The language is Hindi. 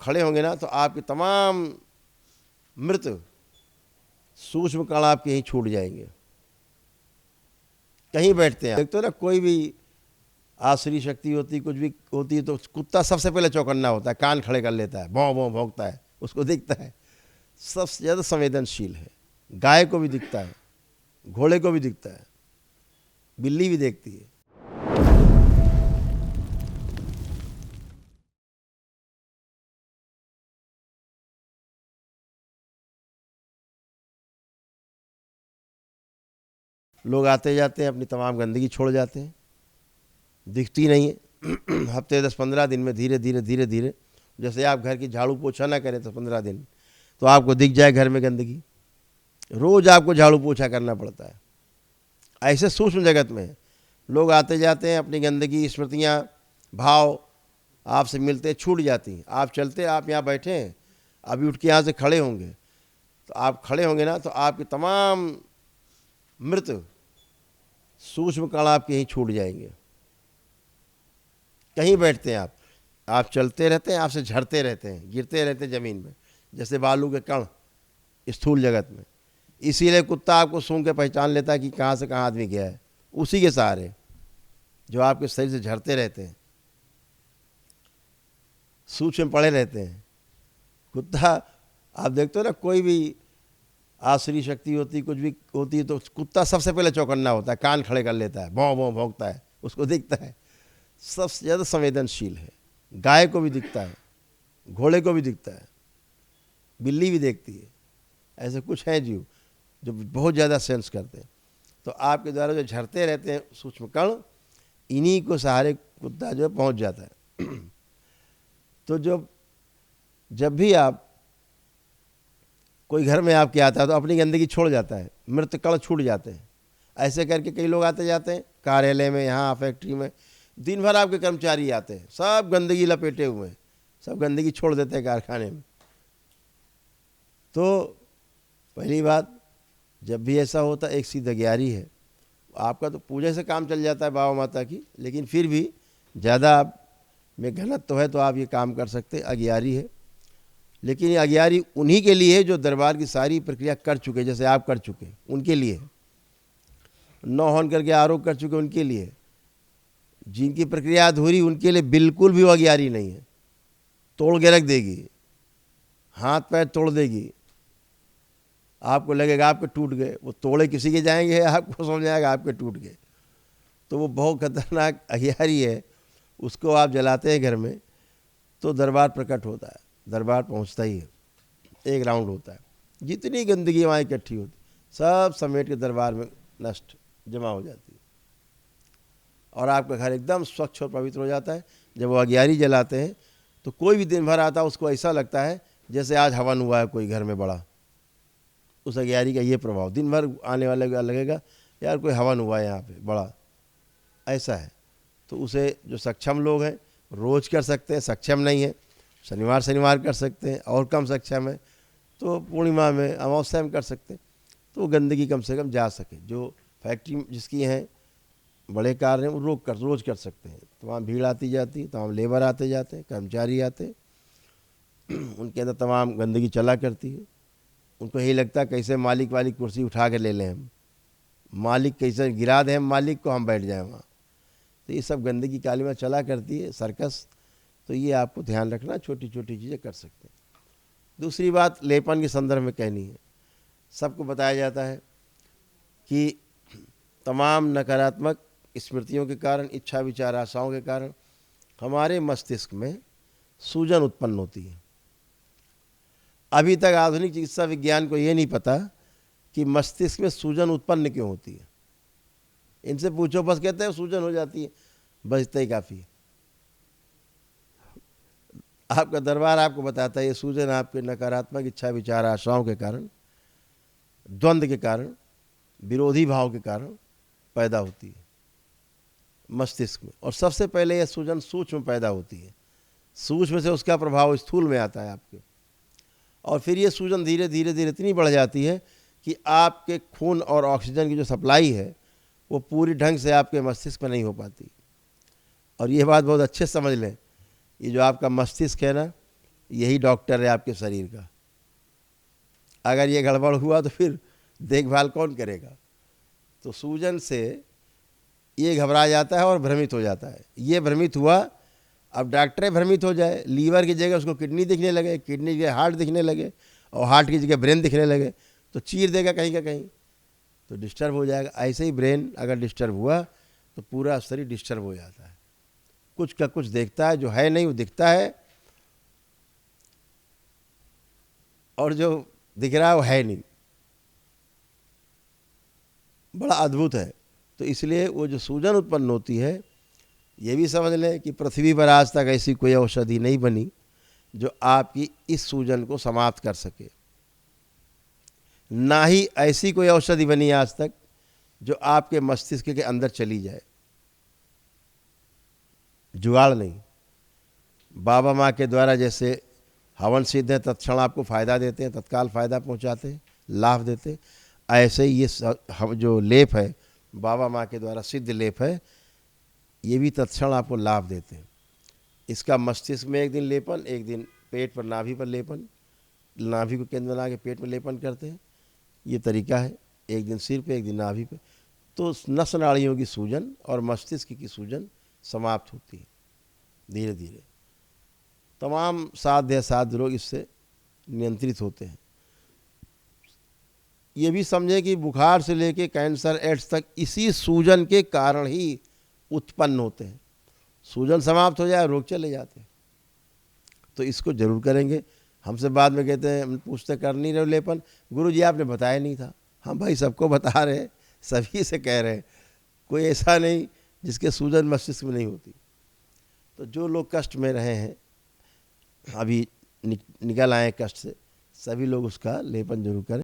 खड़े होंगे ना तो आपके तमाम मृत सूक्ष्म कण आपके यहीं छूट जाएंगे। कहीं बैठते हैं देखते हो ना, कोई भी आसुरी शक्ति होती, कुछ भी होती है, तो कुत्ता सबसे पहले चौकन्ना होता है, कान खड़े कर लेता है, भौं भौं भौंकता है, उसको दिखता है। सबसे ज़्यादा संवेदनशील है। गाय को भी दिखता है, घोड़े को भी दिखता है, बिल्ली भी देखती है। लोग आते जाते हैं, अपनी तमाम गंदगी छोड़ जाते हैं, दिखती नहीं है। हफ्ते 10-15 दिन में धीरे धीरे धीरे धीरे, जैसे आप घर की झाड़ू पोछा ना करें तो 15 दिन तो आपको दिख जाए घर में गंदगी। रोज़ आपको झाड़ू पोछा करना पड़ता है। ऐसे सूक्ष्म जगत में लोग आते जाते हैं, अपनी गंदगी, स्मृतियाँ, भाव आपसे मिलते छूट जाती हैं। आप चलते, आप यहाँ बैठे हैं, अभी उठ के यहाँ से खड़े होंगे तो आप खड़े होंगे ना तो आपके तमाम मृत सूक्ष्म कण आपके यहीं छूट जाएंगे। कहीं बैठते हैं आप चलते रहते हैं, आपसे झड़ते रहते हैं, गिरते रहते हैं ज़मीन में, जैसे बालू के कण स्थूल जगत में। इसीलिए कुत्ता आपको सूंघ के पहचान लेता है कि कहाँ से कहाँ आदमी गया है, उसी के सहारे जो आपके शरीर से झड़ते रहते हैं, सूक्ष्म पड़े रहते हैं। कुत्ता आप देखते हो ना, कोई भी आसुरी शक्ति होती, कुछ भी होती है, तो कुत्ता सबसे पहले चौकन्ना होता है, कान खड़े कर लेता है, भौं भौं भौंकता है, उसको दिखता है। सबसे ज़्यादा संवेदनशील है। गाय को भी दिखता है, घोड़े को भी दिखता है, बिल्ली भी देखती है। ऐसे कुछ हैं जीव जो बहुत ज़्यादा सेंस करते हैं। तो आपके द्वारा जो झड़ते रहते हैं सूक्ष्म कण, इन्हीं को सहारे कुत्ता जो है पहुँच जाता है। तो जब भी आप कोई घर में आपके आता है तो अपनी गंदगी छोड़ जाता है, मृत कण छूट जाते हैं। ऐसे करके कई लोग आते जाते हैं, कार्यालय में, यहाँ फैक्ट्री में, दिन भर आपके कर्मचारी आते हैं, सब गंदगी लपेटे हुए हैं, सब गंदगी छोड़ देते हैं कारखाने में। तो पहली बात, जब भी ऐसा होता है, एक सीध अज्ञारी है। आपका तो पूजा से काम चल जाता है बाबा माता की, लेकिन फिर भी ज़्यादा आप में घनत्व तो है तो आप ये काम कर सकते, अज्ञारी है। लेकिन ये अज्ञारी उन्हीं के लिए है जो दरबार की सारी प्रक्रिया कर चुके, जैसे आप कर चुके, उनके लिए। नौ हवन करके आरोप कर चुके, उनके लिए। जिनकी प्रक्रिया अधूरी, उनके लिए बिल्कुल भी वो अज्ञारी नहीं है। तोड़ के रख देगी, हाथ पैर तोड़ देगी, आपको लगेगा आपके टूट गए, वो तोड़े किसी के जाएंगे, आपको समझ आएगा आपके टूट गए। तो वो बहुत खतरनाक अज्ञारी है। उसको आप जलाते हैं घर में तो दरबार प्रकट होता है, दरबार पहुंचता ही है, एक राउंड होता है। जितनी गंदगी वहाँ इकट्ठी होती सब समेट के दरबार में नष्ट जमा हो जाती है, और आपका घर एकदम स्वच्छ और पवित्र हो जाता है। जब वो अज्ञारी जलाते हैं तो कोई भी दिन भर आता है, उसको ऐसा लगता है जैसे आज हवन हुआ है कोई घर में बड़ा। उस अज्ञारी का ये प्रभाव, दिन भर आने वाले का लगेगा यार कोई हवन हुआ है यहाँ पे बड़ा, ऐसा है। तो उसे जो सक्षम लोग हैं रोज़ कर सकते हैं, सक्षम नहीं है शनिवार कर सकते हैं, और कम सक्षम है तो पूर्णिमा में, अमावस्या में कर सकते हैं। तो वो गंदगी कम से कम जा सके। जो फैक्ट्री जिसकी हैं, बड़े कार्य हैं, वो रोज़ कर सकते हैं। तो वहाँ भीड़ आती जाती, तमाम लेबर आते जाते हैं, कर्मचारी आते हैं, उनके अंदर तमाम गंदगी चला करती है। उनको यही लगता है कैसे मालिक वाली कुर्सी उठा कर ले लें हम, मालिक कैसे गिरा दें हम मालिक को, हम बैठ जाएं वहाँ। तो ये सब गंदगी काली में चला करती है, सर्कस। तो ये आपको ध्यान रखना, छोटी छोटी चीज़ें कर सकते हैं। दूसरी बात लेपन के संदर्भ में कहनी है। सबको बताया जाता है कि तमाम नकारात्मक स्मृतियों के कारण, इच्छा विचार आशाओं के कारण हमारे मस्तिष्क में सूजन उत्पन्न होती है। अभी तक आधुनिक चिकित्सा विज्ञान को ये नहीं पता कि मस्तिष्क में सूजन उत्पन्न क्यों होती है। इनसे पूछो, बस कहते हैं सूजन हो जाती है, बस इतना ही काफ़ी है। आपका दरबार आपको बताता है ये सूजन आपके नकारात्मक इच्छा विचार आशाओं के कारण, द्वंद्व के कारण, विरोधी भाव के कारण पैदा होती है मस्तिष्क में। और सबसे पहले यह सूजन सूक्ष्म पैदा होती है, सूक्ष्म से उसका प्रभाव स्थूल में आता है आपके, और फिर ये सूजन धीरे धीरे धीरे इतनी बढ़ जाती है कि आपके खून और ऑक्सीजन की जो सप्लाई है वो पूरी ढंग से आपके मस्तिष्क में नहीं हो पाती। और ये बात बहुत अच्छे समझ लें, ये जो आपका मस्तिष्क है ना, यही डॉक्टर है आपके शरीर का। अगर ये गड़बड़ हुआ तो फिर देखभाल कौन करेगा। तो सूजन से ये घबरा जाता है और भ्रमित हो जाता है। ये भ्रमित हुआ, अब डॉक्टर भ्रमित हो जाए, लीवर की जगह उसको किडनी दिखने लगे, किडनी की जगह हार्ट दिखने लगे, और हार्ट की जगह ब्रेन दिखने लगे, तो चीर देगा कहीं का कहीं, तो डिस्टर्ब हो जाएगा। ऐसे ही ब्रेन अगर डिस्टर्ब हुआ तो पूरा शरीर डिस्टर्ब हो जाता है। कुछ का कुछ देखता है, जो है नहीं वो दिखता है, और जो दिख रहा है वो है नहीं। बड़ा अद्भुत है। तो इसलिए वो जो सूजन उत्पन्न होती है, ये भी समझ लें कि पृथ्वी पर आज तक ऐसी कोई औषधि नहीं बनी जो आपकी इस सूजन को समाप्त कर सके। ना ही ऐसी कोई औषधि बनी आज तक जो आपके मस्तिष्क के अंदर चली जाए। जुगाड़ नहीं। बाबा माँ के द्वारा जैसे हवन सिद्ध है, तत्क्षण आपको फ़ायदा देते हैं, तत्काल फ़ायदा पहुँचाते हैं, लाभ देते हैं, ऐसे ही ये जो लेप है बाबा माँ के द्वारा सिद्ध लेप है, ये भी तत्क्षण आपको लाभ देते हैं। इसका मस्तिष्क में एक दिन लेपन, एक दिन पेट पर नाभि पर लेपन, नाभि को केंद्र बना के पेट में लेपन करते हैं, ये तरीका है। एक दिन सिर पे, एक दिन नाभि पे। तो नस नाड़ियों की सूजन और मस्तिष्क की सूजन समाप्त होती है धीरे धीरे। तमाम साध्य असाध्य रोग इससे नियंत्रित होते हैं। ये भी समझे कि बुखार से लेके कैंसर, एड्स तक इसी सूजन के कारण ही उत्पन्न होते हैं। सूजन समाप्त हो जाए, रोग चले जाते हैं। तो इसको जरूर करेंगे। हमसे बाद में कहते हैं, हम पूछते कर नहीं रहे लेपन, गुरुजी आपने बताया नहीं था। हाँ भाई, सबको बता रहे, सभी से कह रहे, कोई ऐसा नहीं जिसके सूजन मस्तिष्क में नहीं होती। तो जो लोग कष्ट में रहे हैं, अभी निकल आए कष्ट से, सभी लोग उसका लेपन जरूर करें।